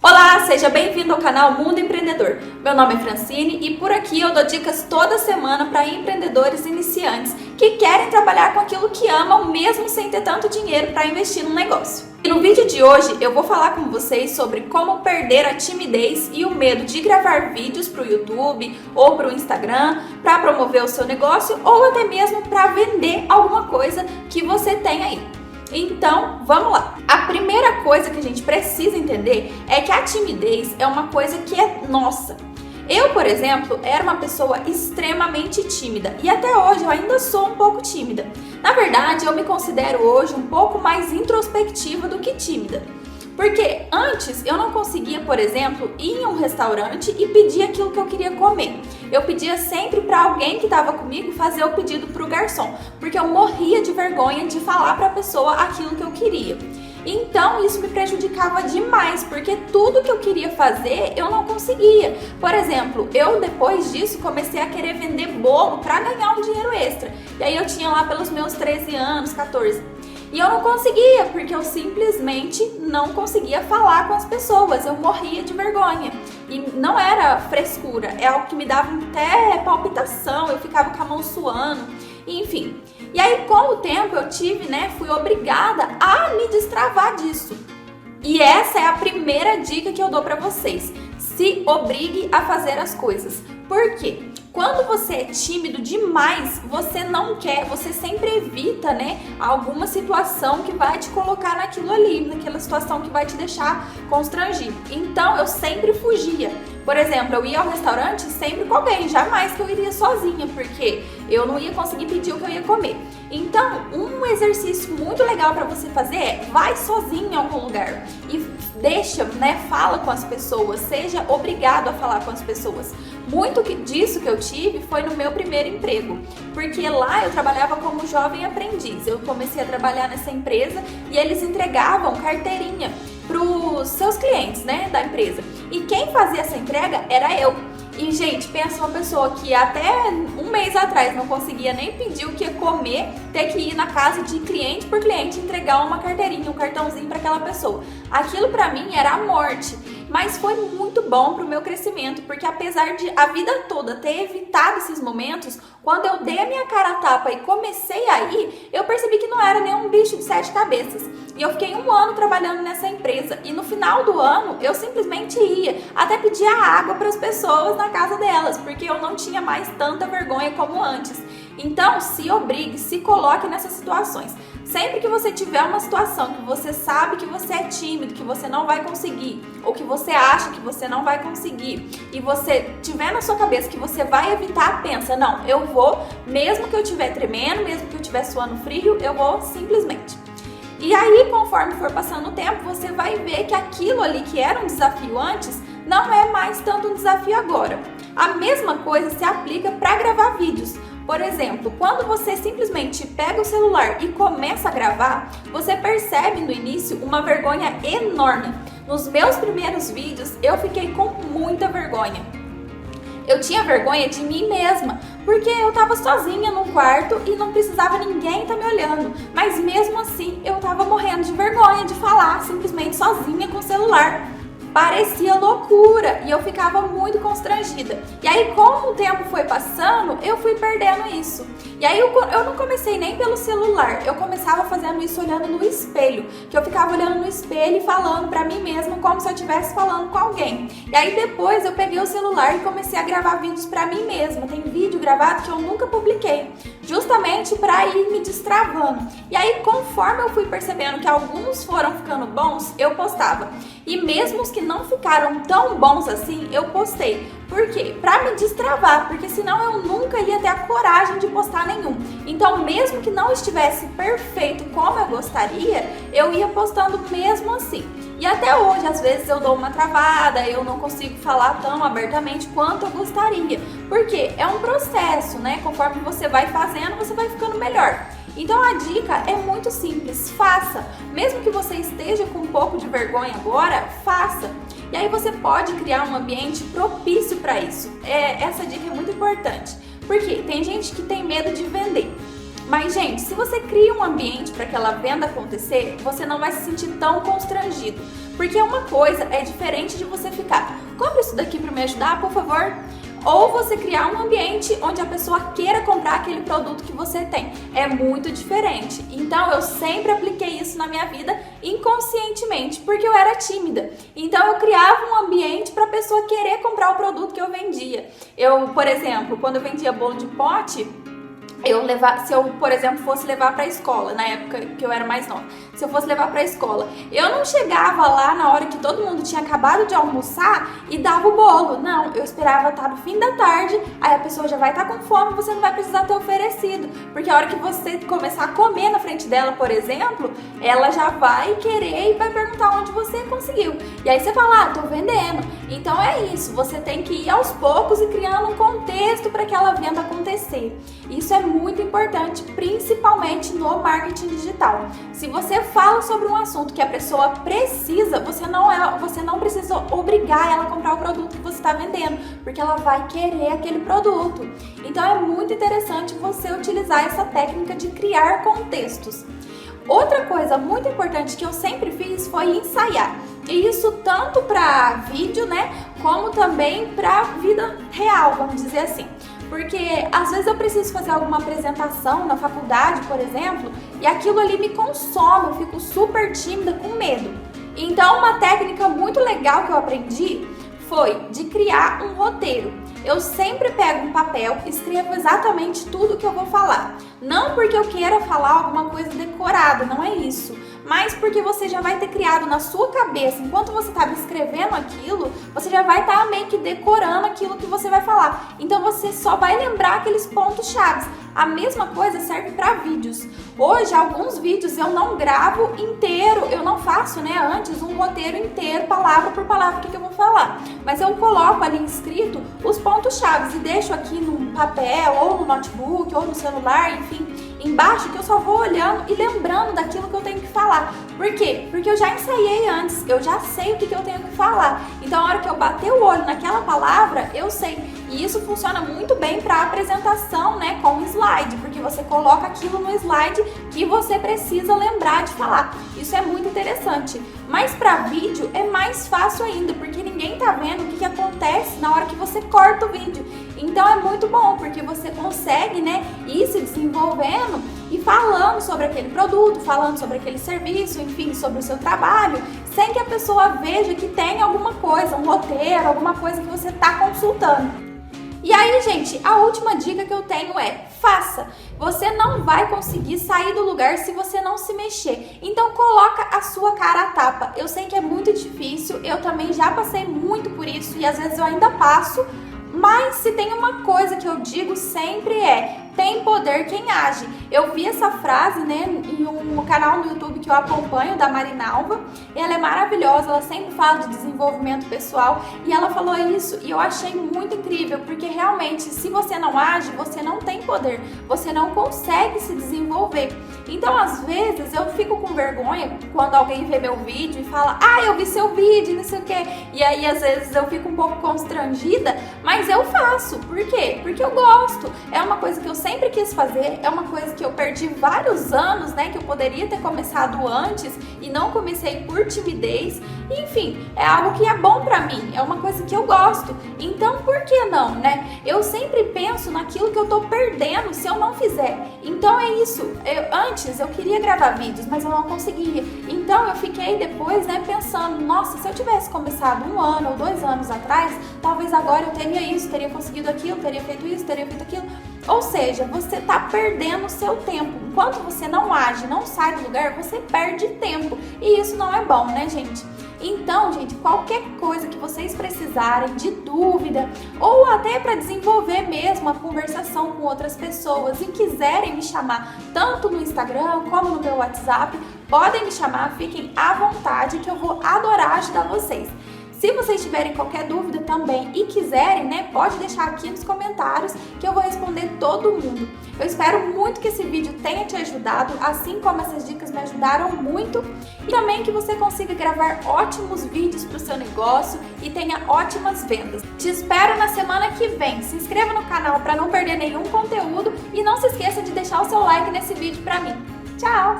Olá, seja bem-vindo ao canal Mundo Empreendedor. Meu nome é Francine e por aqui eu dou dicas toda semana para empreendedores iniciantes que querem trabalhar com aquilo que amam mesmo sem ter tanto dinheiro para investir no negócio. E no vídeo de hoje eu vou falar com vocês sobre como perder a timidez e o medo de gravar vídeos para o YouTube ou para o Instagram para promover o seu negócio ou até mesmo para vender alguma coisa que você tem aí. Então, vamos lá! A primeira coisa que a gente precisa entender é que a timidez é uma coisa que é nossa. Eu, por exemplo, era uma pessoa extremamente tímida e até hoje eu ainda sou um pouco tímida. Na verdade, eu me considero hoje um pouco mais introspectiva do que tímida. Porque antes eu não conseguia, por exemplo, ir em um restaurante e pedir aquilo que eu queria comer. Eu pedia sempre para alguém que estava comigo fazer o pedido para o garçom, porque eu morria de vergonha de falar para a pessoa aquilo que eu queria. Então isso me prejudicava demais, porque tudo que eu queria fazer eu não conseguia. Por exemplo, eu depois disso comecei a querer vender bolo para ganhar um dinheiro extra. E aí eu tinha lá pelos meus 13 anos, 14. E eu não conseguia, porque eu simplesmente não conseguia falar com as pessoas, eu morria de vergonha. E não era frescura, é algo que me dava até palpitação, eu ficava com a mão suando, enfim. E aí com o tempo eu fui obrigada a me destravar disso. E essa é a primeira dica que eu dou pra vocês: se obrigue a fazer as coisas. Por quê? Quando você é tímido demais, você não quer, você sempre evita, alguma situação que vai te colocar naquilo ali, naquela situação que vai te deixar constrangido. Então, eu sempre fugia. Por exemplo, eu ia ao restaurante sempre com alguém, jamais que eu iria sozinha, porque eu não ia conseguir pedir o que eu ia comer. Então, um exercício muito legal para você fazer é: vai sozinho em algum lugar e fala com as pessoas, seja obrigado a falar com as pessoas. Muito disso que eu tive foi no meu primeiro emprego, porque lá eu trabalhava como jovem aprendiz. Eu comecei a trabalhar nessa empresa e eles entregavam carteirinha para os seus clientes, da empresa. E quem fazia essa entrega era eu. E, gente, pensa uma pessoa que até um mês atrás não conseguia nem pedir o que ia comer, ter que ir na casa de cliente por cliente entregar uma carteirinha, um cartãozinho para aquela pessoa. Aquilo para mim era a morte, mas foi muito bom para o meu crescimento, porque apesar de a vida toda ter evitado esses momentos, quando eu dei a minha cara a tapa e comecei a ir, eu percebi que não era nenhum bicho de 7 cabeças. E eu fiquei 1 ano trabalhando nessa empresa e no final do ano eu simplesmente ia, até pedia água para as pessoas na casa delas, porque eu não tinha mais tanta vergonha como antes. Então, se obrigue, se coloque nessas situações. Sempre que você tiver uma situação que você sabe que você é tímido, que você não vai conseguir, ou que você acha que você não vai conseguir, e você tiver na sua cabeça que você vai evitar, pensa: não, eu vou, mesmo que eu estiver tremendo, mesmo que eu estiver suando frio, eu vou simplesmente. E aí, conforme for passando o tempo, você vai ver que aquilo ali que era um desafio antes, não é mais tanto um desafio agora. A mesma coisa se aplica para gravar vídeos. Por exemplo, quando você simplesmente pega o celular e começa a gravar, você percebe no início uma vergonha enorme. Nos meus primeiros vídeos, eu fiquei com muita vergonha. Eu tinha vergonha de mim mesma, porque eu estava sozinha num quarto e não precisava ninguém estar me olhando. Mas mesmo assim, eu estava morrendo de vergonha de falar simplesmente sozinha com o celular. Parecia loucura e eu ficava muito constrangida. E aí, como o tempo foi passando, eu fui perdendo isso. E aí eu não comecei nem pelo celular, eu começava fazendo isso olhando no espelho, que eu ficava olhando no espelho e falando pra mim mesma como se eu estivesse falando com alguém. E aí depois eu peguei o celular e comecei a gravar vídeos pra mim mesma. Tem vídeo gravado que eu nunca publiquei, justamente pra ir me destravando. E aí, conforme eu fui percebendo que alguns foram ficando bons, eu postava. E mesmo os que não ficaram tão bons assim, eu postei. Por quê? Pra me destravar, porque senão eu nunca ia ter a coragem de postar nenhum. Então, mesmo que não estivesse perfeito como eu gostaria, eu ia postando mesmo assim. E até hoje, às vezes eu dou uma travada, eu não consigo falar tão abertamente quanto eu gostaria. Porque é um processo, Conforme você vai fazendo, você vai ficando melhor. Então a dica é muito simples: faça. Mesmo que você esteja com um pouco de vergonha agora, faça. E aí você pode criar um ambiente propício para isso. Essa dica é muito importante, porque tem gente que tem medo de vender. Mas, gente, se você cria um ambiente para aquela venda acontecer, você não vai se sentir tão constrangido. Porque uma coisa é diferente de você ficar, compra isso daqui para me ajudar, por favor. Ou você criar um ambiente onde a pessoa queira comprar aquele produto que você tem. É muito diferente. Então eu sempre apliquei isso na minha vida inconscientemente, porque eu era tímida. Então eu criava um ambiente para a pessoa querer comprar o produto que eu vendia. Eu, por exemplo, quando eu vendia bolo de pote, se eu, por exemplo, fosse levar para a escola, na época que eu era mais nova, se eu fosse levar para a escola, eu não chegava lá na hora que todo mundo tinha acabado de almoçar e dava o bolo. Não, eu esperava estar no fim da tarde, aí a pessoa já vai estar com fome, você não vai precisar ter oferecido, porque a hora que você começar a comer na frente dela, por exemplo, ela já vai querer e vai perguntar onde você conseguiu. E aí você fala, tô vendendo. Então é isso, você tem que ir aos poucos e criando um contexto para aquela venda acontecer. Isso é muito importante, principalmente no marketing digital. Se você fala sobre um assunto que a pessoa precisa, você não precisa obrigar ela a comprar o produto que você está vendendo, porque ela vai querer aquele produto. Então é muito interessante você utilizar essa técnica de criar contextos. Outra coisa muito importante que eu sempre fiz foi ensaiar. E isso tanto para vídeo, né, como também para vida real, vamos dizer assim. Porque às vezes eu preciso fazer alguma apresentação na faculdade, por exemplo, e aquilo ali me consome, eu fico super tímida, com medo. Então uma técnica muito legal que eu aprendi foi de criar um roteiro. Eu sempre pego um papel e escrevo exatamente tudo que eu vou falar. Não porque eu queira falar alguma coisa decorada, não é isso. Mas porque você já vai ter criado na sua cabeça, enquanto você estava escrevendo aquilo, você já vai estar meio que decorando aquilo que você vai falar. Então você só vai lembrar aqueles pontos chaves. A mesma coisa serve para vídeos. Hoje, alguns vídeos eu não gravo inteiro, eu não faço, né, antes um roteiro inteiro, palavra por palavra, o que eu vou falar. Mas eu coloco ali escrito os pontos chaves e deixo aqui num papel, ou no notebook, ou no celular, enfim, embaixo, que eu só vou olhando e lembrando daquilo que eu tenho que falar. Por quê? Porque eu já ensaiei antes, eu já sei o que eu tenho que falar. Então, a hora que eu bater o olho naquela palavra, eu sei. E isso funciona muito bem para apresentação, né, com slide, porque você coloca aquilo no slide que você precisa lembrar de falar. Isso é muito interessante. Mas para vídeo é mais fácil ainda, porque ninguém tá vendo o que acontece na hora que você corta o vídeo. Então é muito bom, porque você consegue, né, ir se desenvolvendo e falando sobre aquele produto, falando sobre aquele serviço, enfim, sobre o seu trabalho, sem que a pessoa veja que tem alguma coisa, um roteiro, alguma coisa que você está consultando. E aí, gente, a última dica que eu tenho é: faça. Você não vai conseguir sair do lugar se você não se mexer. Então coloca a sua cara a tapa. Eu sei que é muito difícil, eu também já passei muito por isso e às vezes eu ainda passo. Mas se tem uma coisa que eu digo sempre é: tem poder quem age. Eu vi essa frase, né, em um canal no YouTube que eu acompanho, da Marinalva. Ela é maravilhosa, ela sempre fala de desenvolvimento pessoal e ela falou isso e eu achei muito incrível, porque realmente se você não age, você não tem poder, você não consegue se desenvolver. Então às vezes eu fico com vergonha quando alguém vê meu vídeo e fala: eu vi seu vídeo, não sei o que. E aí às vezes eu fico um pouco constrangida, mas eu faço. Por quê? Porque eu gosto. É uma coisa que eu sempre quis fazer, é uma coisa que eu perdi vários anos, né, que eu poderia ter começado antes e não comecei por timidez. Enfim, é algo que é bom pra mim, é uma coisa que eu gosto. Então, por que não, né? Eu sempre penso naquilo que eu tô perdendo se eu não fizer. Então é isso. Antes eu queria gravar vídeos, mas eu não conseguia. Então eu fiquei depois, né, pensando: nossa, se eu tivesse começado 1 ano ou 2 anos atrás, talvez agora eu teria isso, teria conseguido aquilo, teria feito isso, teria feito aquilo. Ou seja, você está perdendo o seu tempo. Enquanto você não age, não sai do lugar, você perde tempo. E isso não é bom, né, gente? Então, gente, qualquer coisa que vocês precisarem de dúvida ou até para desenvolver mesmo a conversação com outras pessoas e quiserem me chamar tanto no Instagram como no meu WhatsApp, podem me chamar, fiquem à vontade que eu vou adorar ajudar vocês. Se vocês tiverem qualquer dúvida também e quiserem, né, pode deixar aqui nos comentários que eu vou responder todo mundo. Eu espero muito que esse vídeo tenha te ajudado, assim como essas dicas me ajudaram muito, e também que você consiga gravar ótimos vídeos para o seu negócio e tenha ótimas vendas. Te espero na semana que vem. Se inscreva no canal para não perder nenhum conteúdo e não se esqueça de deixar o seu like nesse vídeo para mim. Tchau!